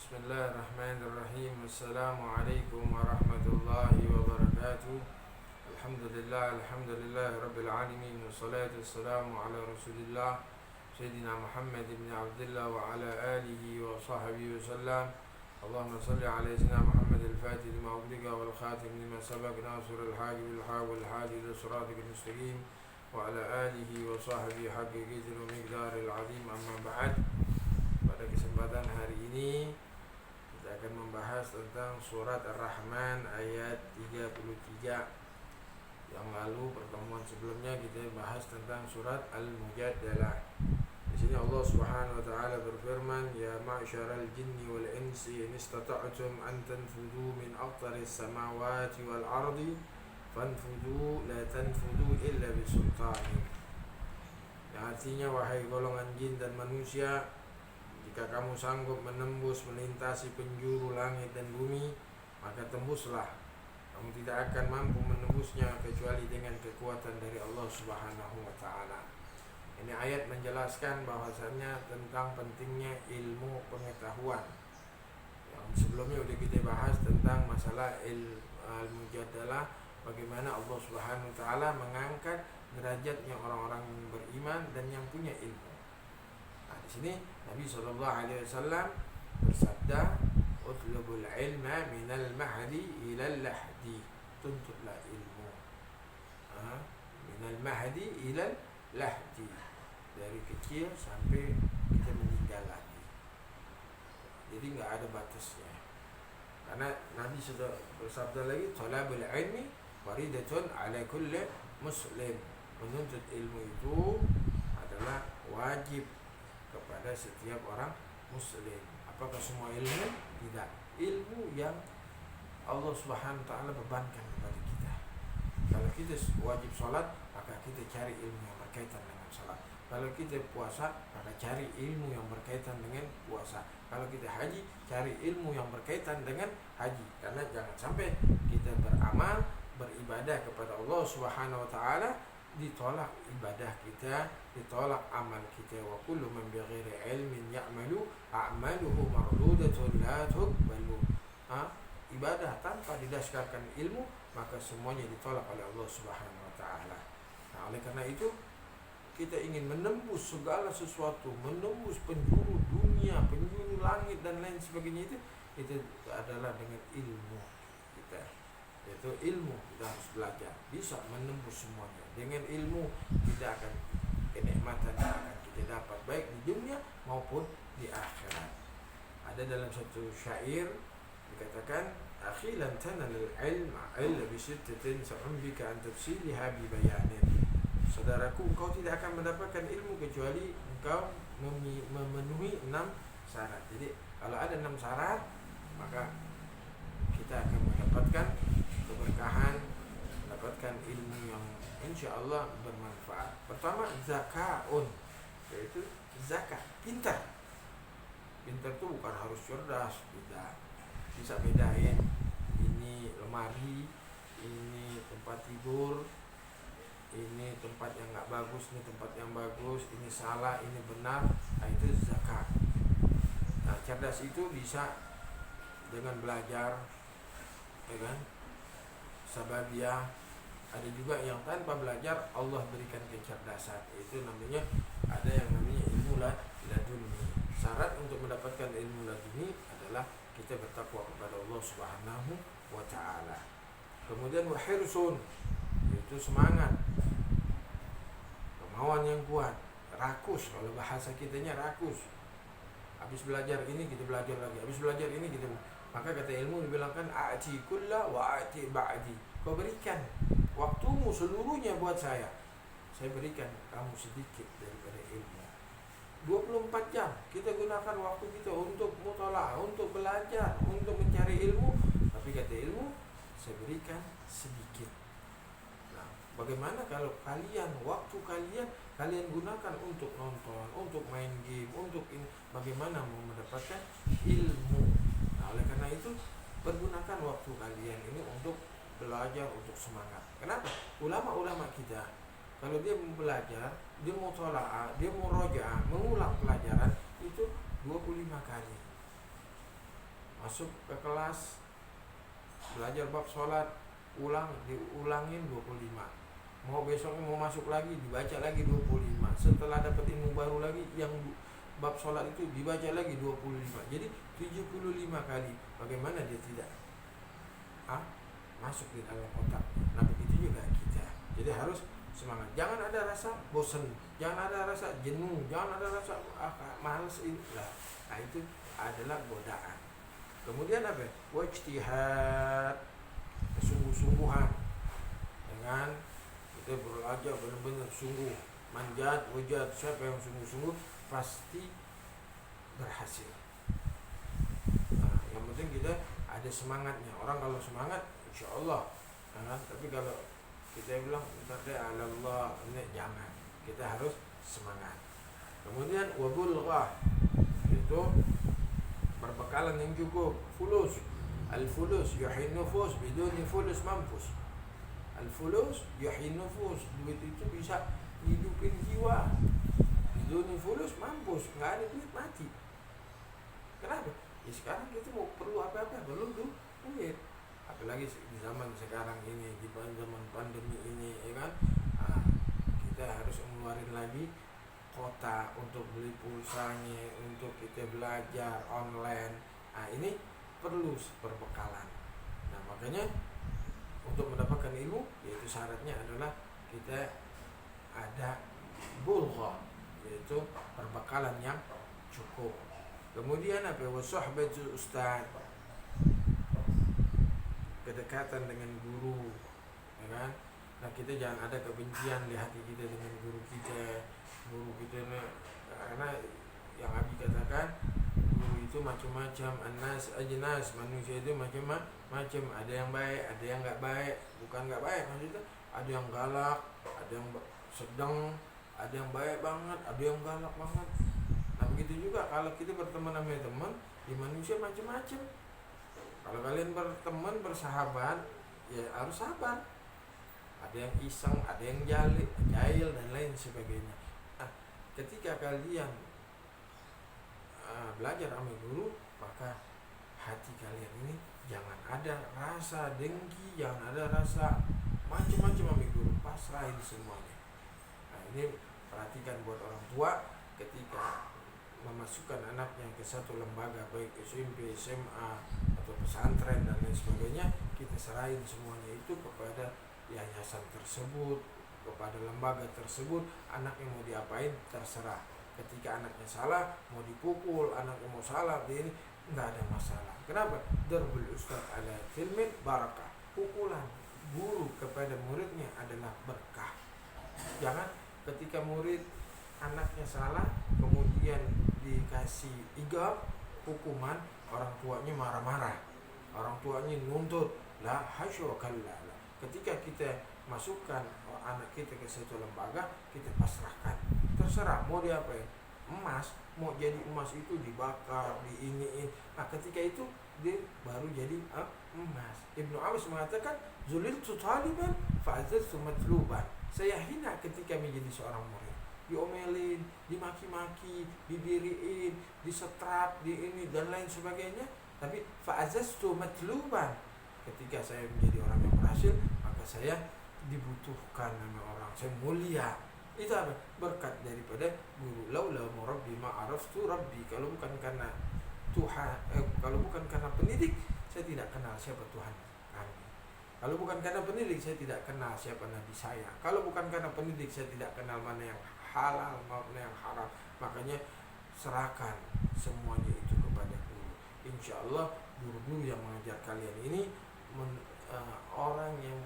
Bismillahirrahmanirrahim. Assalamualaikum warahmatullahi wabarakatuh. Alhamdulillah rabbil alamin. Wassalatu wassalamu ala Rasulillah Sayyidina Muhammad ibn Abdullah wa ala alihi wa sahbihi wasallam. Allahumma salli ala sayyidina Muhammad al-Fatih lima ughliqa wal khatim lima sabaq nasir al-haqi bil haqq wal hadi ila siratikal mustaqim wa ala alihi wa sahbihi haqqa qadri wa miqdaril azim. Amma ba'd. Pada kesempatan hari ini kita akan membahas tentang surat Ar-Rahman ayat 33. Yang lalu pertemuan sebelumnya kita bahas tentang surat Al-Mujadalah. Di sini Allah Subhanahu wa taala berfirman, "Ya ma'syaral jinni wal insi in istata'tum an tanfudhu min aqtaris samawati wal ardi fanfudhu la tanfudhu illa bisultanin." Yang artinya, wahai golongan jin dan manusia, jika kamu sanggup menembus melintasi penjuru langit dan bumi, maka tembuslah. Kamu tidak akan mampu menembusnya kecuali dengan kekuatan dari Allah Subhanahu wa taala. Ini ayat menjelaskan bahwasannya tentang pentingnya ilmu pengetahuan. Yang sebelumnya sudah kita bahas tentang masalah al-mujadalah, bagaimana Allah Subhanahu wa taala mengangkat derajatnya orang-orang beriman dan yang punya ilmu. Nah, di sini Nabi SAW bersabda, "Utlubul ilma minal mahdi ilal lahdi." Tuntutlah ilmu minal mahdi ilal lahdi, dari kecil sampai kita meninggal lagi. Jadi nggak ada batasnya. Karena Nabi sudah bersabda lagi, "Talabul ilmi faridatun ala kulli muslim." Menuntut ilmu itu adalah wajib kepada setiap orang muslim. Apakah semua ilmu? Tidak. Ilmu yang Allah Subhanahu wa taala bebankan kepada kita. Kalau kita wajib sholat, maka kita cari ilmu yang berkaitan dengan sholat. Kalau kita puasa, maka cari ilmu yang berkaitan dengan puasa. Kalau kita haji, cari ilmu yang berkaitan dengan haji. Karena jangan sampai kita beramal, beribadah kepada Allah Subhanahu wa taala, ditolak ibadah kita, ditolak amal kita. Wa kullu man bighairi ilmin ya'malu a'maluhu mardudatun la tuqbalu. Ibadah tanpa didasarkan ilmu, maka semuanya ditolak oleh Allah Subhanahu wa taala. Nah, oleh karena itu kita ingin menembus segala sesuatu, menembus penjuru dunia, penjuru langit dan lain sebagainya, itu adalah dengan ilmu kita. Yaitu ilmu kita harus belajar, bisa menembus semuanya. Dengan ilmu kita akan kenikmatan yang akan kita dapat baik di dunia maupun di akhirat. Ada dalam satu syair dikatakan, "Akhi lan tanalul ilma illa bi sittatin sa'umbika an tafsilha bi bayanin." Saudaraku, engkau tidak akan mendapatkan ilmu kecuali engkau memenuhi 6 syarat. Jadi kalau ada 6 syarat, maka kita akan mendapatkan keberkahan, mendapatkan ilmu yang insya Allah bermanfaat. Pertama, zakaun, yaitu zakat, pintar. Pintar itu bukan harus cerdas, tidak. Bisa bedain ini lemari, ini tempat tidur, ini tempat yang nggak bagus, ini tempat yang bagus, ini salah, ini benar. Nah, itu zakat. Nah, cerdas itu bisa dengan belajar, ya kan? Sababiyah. Ada juga yang tanpa belajar Allah berikan kecerdasan. Itu namanya, ada yang namanya ilmu laduni. Syarat untuk mendapatkan ilmu laduni adalah kita bertakwa kepada Allah Subhanahu wa taala. Kemudian wahirsun, yaitu semangat, kemauan yang kuat, rakus. Kalau bahasa kitanya rakus. Habis belajar ini kita belajar lagi, habis belajar ini kita. Maka kata ilmu dibilangkan, "A'ti kulla wa a'ti ba'di." Kau berikan waktumu seluruhnya buat saya berikan kamu sedikit daripada ilmu. 24 jam kita gunakan waktu kita untuk mutalaah, untuk belajar, untuk mencari ilmu. Tapi kata ilmu, saya berikan sedikit. Nah, bagaimana kalau waktu kalian gunakan untuk nonton, untuk main game, untuk ini, bagaimana mau mendapatkan ilmu? Nah, oleh karena itu, pergunakan waktu kalian ini untuk belajar, untuk semangat. Kenapa? Ulama-ulama kita, kalau dia belajar, dia mau tolak, dia mau roja, mengulang pelajaran itu 25 kali. masuk ke kelas belajar bab sholat, diulangin 25. Mau besoknya mau masuk lagi, dibaca lagi 25. Setelah dapat ilmu baru lagi, yang bab sholat itu dibaca lagi 25. Jadi 75 kali. Bagaimana dia tidak masuk di dalam otak? Nah begitu juga kita. Jadi harus semangat. Jangan ada rasa bosan, jangan ada rasa jenuh, jangan ada rasa malas ini. Nah itu adalah godaan. Kemudian apa? Wajtihad, kesungguh-sungguhan. Dengan kita belajar benar-benar sungguh, manjat, wajat. Siapa yang sungguh-sungguh pasti berhasil. Nah, yang penting kita ada semangatnya. Orang kalau semangat, insya Allah. Kan? Tapi kalau kita bilang nanti Allah, ini jangan. Kita harus semangat. Kemudian wabulghah, itu berbekalan yang cukup. Fulus, al-fulus yuhyin nufus, biduni fulus mampus. Al-fulus yuhyin nufus, duit itu bisa hidupin jiwa. Biduni fulus mampus, nggak ada duit mati. Kenapa? Ya sekarang kita mau perlu apa-apa, perlu duit. Apalagi di zaman sekarang ini, di zaman pandemi ini, ya kan, kita harus mengeluarin lagi kota untuk beli pulsanya, untuk kita belajar online. Nah ini perlu perbekalan. Nah makanya untuk mendapatkan ilmu, yaitu syaratnya adalah kita ada bulghah, yaitu perbekalan yang cukup. Kemudian apa? Wasahbatul ustaz, kedekatan dengan guru, ya kan? Nah kita jangan ada kebencian di hati kita dengan guru kita. Guru kita ini, karena yang Abi katakan, guru itu macam-macam, anas ajnas, manusia itu macam-macam. Ada yang baik, ada yang nggak baik. Bukan nggak baik, maksudnya ada yang galak, ada yang sedang, ada yang baik banget, ada yang galak banget. Nah begitu juga kalau kita berteman sama teman, di manusia macam-macam. Kalau kalian berteman, bersahabat, ya harus sabar. Ada yang iseng, ada yang jahil dan lain sebagainya. Nah, ketika kalian belajar sama guru, maka hati kalian ini jangan ada rasa dengki, jangan ada rasa macam-macam sama guru, pasrahin semuanya. Nah ini perhatikan buat orang tua ketika memasukkan anaknya ke satu lembaga, baik SMP, SMA atau pesantren dan lain sebagainya, kita serahin semuanya itu kepada yayasan tersebut, kepada lembaga tersebut. Anaknya mau diapain terserah. Ketika anaknya salah, mau dipukul, anaknya mau salah, ini nggak ada masalah. Kenapa? Darbul ustaz ala tilmin barakah. Pukulan guru kepada muridnya adalah berkah. Jangan ketika murid anaknya salah kemudian dikasih igab, hukuman, orang tuanya marah-marah, orang tuanya nuntut, la hasya kalla. Ketika kita masukkan anak kita ke satu lembaga, kita pasrahkan, terserah mau diapain. Emas, mau jadi emas itu dibakar, diiniin. Nah ketika itu dia baru jadi emas. Ibnu Abbas mengatakan, zuliltu taliban fa'azaztu matluban. Saya hina ketika menjadi seorang murid, diomelin, dimaki-maki, didiriin, disetrap, di ini dan lain sebagainya. Tapi fa'azaztu matluban, ketika saya menjadi orang yang berhasil, maka saya dibutuhkan sama orang, saya mulia. Itu apa? Berkat daripada guru. Laula murabbi ma'araftu rabbi. Kalau bukan karena Tuhan, kalau bukan karena pendidik, saya tidak kenal siapa Tuhan kami. Kalau bukan karena pendidik, saya tidak kenal siapa Nabi saya. Kalau bukan karena pendidik, saya tidak kenal mana yang halal, mana yang haram. Makanya serahkan semuanya itu kepada guru. Insya Allah guru-guru yang mengajar kalian ini orang yang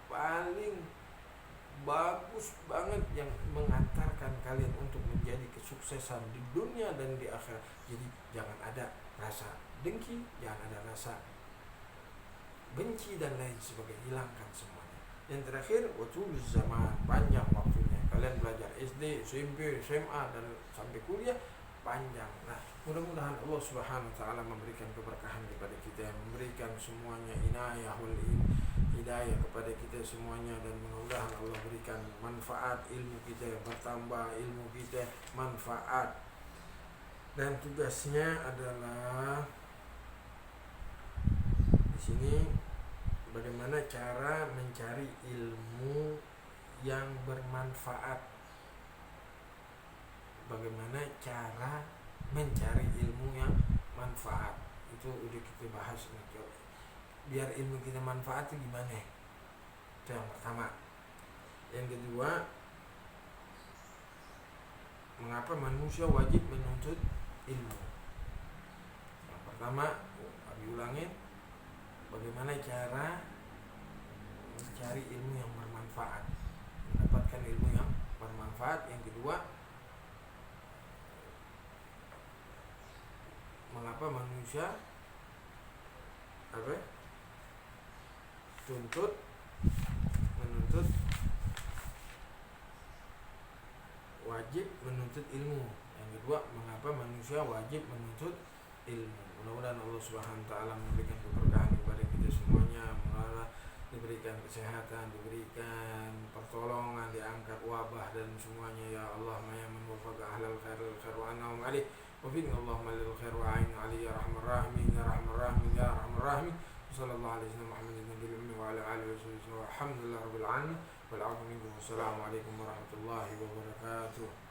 paling bagus banget, yang mengantarkan kalian untuk menjadi kesuksesan di dunia dan di akhirat. Jadi jangan ada rasa dengki, jangan ada rasa benci dan lain sebagainya, hilangkan semuanya. Yang terakhir, waktu zaman, panjang waktunya. Kalian belajar SD, SMP, SMA dan sampai kuliah panjang. Nah, mudah-mudahan Allah Subhanahu wa taala memberikan keberkahan kepada kita, memberikan semuanya inayah wal hidayah kepada kita semuanya, dan mudah-mudahan Allah berikan manfaat ilmu kita, bertambah ilmu kita manfaat. Dan tugasnya adalah sini bagaimana cara mencari ilmu yang bermanfaat. Bagaimana cara mencari ilmu yang manfaat, itu udah kita bahas nih. Biar ilmu kita manfaat itu gimana? Itu yang pertama. Yang kedua, mengapa manusia wajib menuntut ilmu? Yang pertama, kami ulangin, bagaimana cara mencari ilmu yang bermanfaat, mendapatkan ilmu yang bermanfaat. Yang kedua, mengapa manusia wajib menuntut ilmu. Yang kedua, mengapa manusia wajib menuntut ilmu. Mudah-mudahan Allah Subhanahu wa taala memberikan keberkahan kepada kita semuanya, mudah-mudahan diberikan kesehatan, diberikan pertolongan, diangkat wabah dan semuanya ya Allah. Ya man wafaqa ahlal khair wa anhum alaihi wa fiqna Allahumma lil khair wa ain ali ya rahman rahimin ya rahman rahimin ya rahman rahimin. Sallallahu alaihi wasallam Muhammadin nabiyil ummi wa ala alihi wa sahbihi wa alhamdulillahi rabbil alamin. Wassalamualaikum warahmatullahi wabarakatuh.